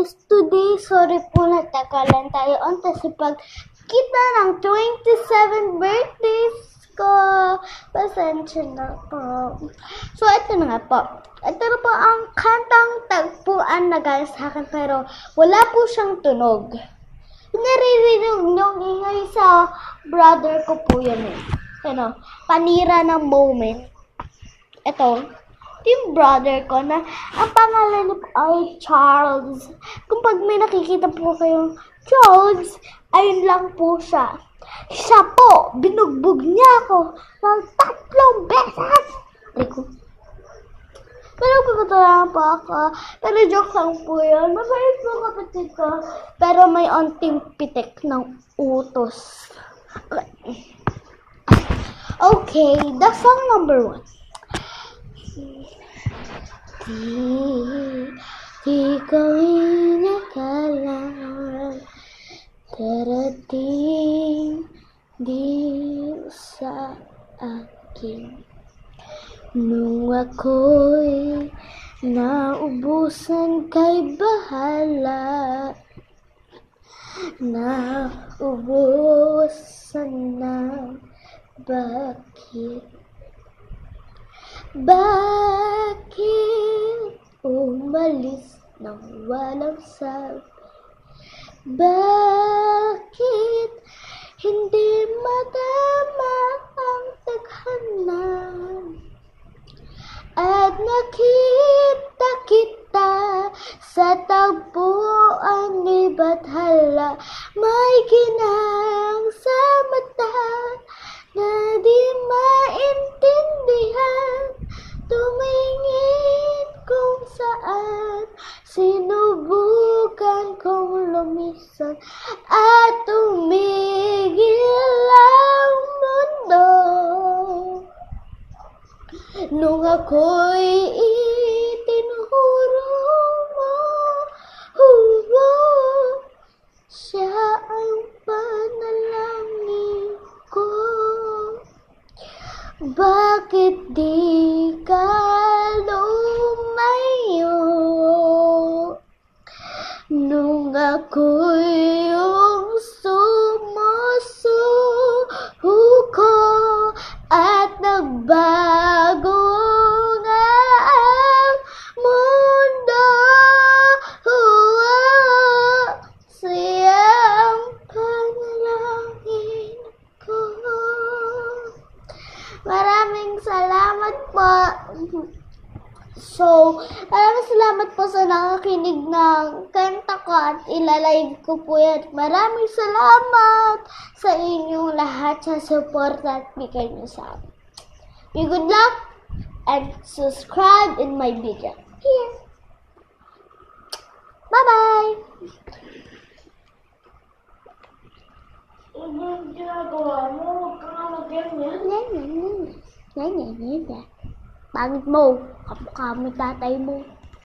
guys, today sorry po natagalan tayo kasi pagkita ng 27th birthdays ko. Pasensya na po. So ito na nga po. Ito na po ang kantang tagpuan na galing sa akin pero wala po siyang tunog. Naririnig niyong ingay sa brother ko po yan eh. Ano, panira ng moment. Ito, yung brother ko na ang pangalan niya ay Charles. Kung pag may nakikita po kayong Charles, ayun lang po siya. Siya po, binugbog niya ako ng 3 beses. Pero pagkatala po ako. Pero joke lang po yun. Mabait po kapatid ko. Pero may onting pitik ng utos. Okay, the song number 1. Di ko inakala darating di sa akin nung ako'y naubusan kay bahala, naubusan na. Bakit umalis nang walang sabi? Bakit hindi madama ang tadhana? At nakita kita sa tagpuan ni Bathala, may ginang sa mata na di maintindihan. Tumingin kung saan, sinubukan kong lumisan at tumigil ang mundo. Nung ako'y itinuro mo, siya ang panalangin ko. Bakit di ka lumayo? Nung ako'y yung sumusuko at nagbago nga ang mundo. Siya ang panalangin ko. Maraming salamat po. So, maraming salamat po sa nakakinig ng kanta ko at ilalive ko po yan. Maraming salamat sa inyong lahat sa support at bigay niyo sa akin. Be good luck and subscribe in my video. Here. Bye-bye! Ano ginagawa mo? Huwag ka nga mag-ganyan. Pangit mo. Kamukha mo tatay mo.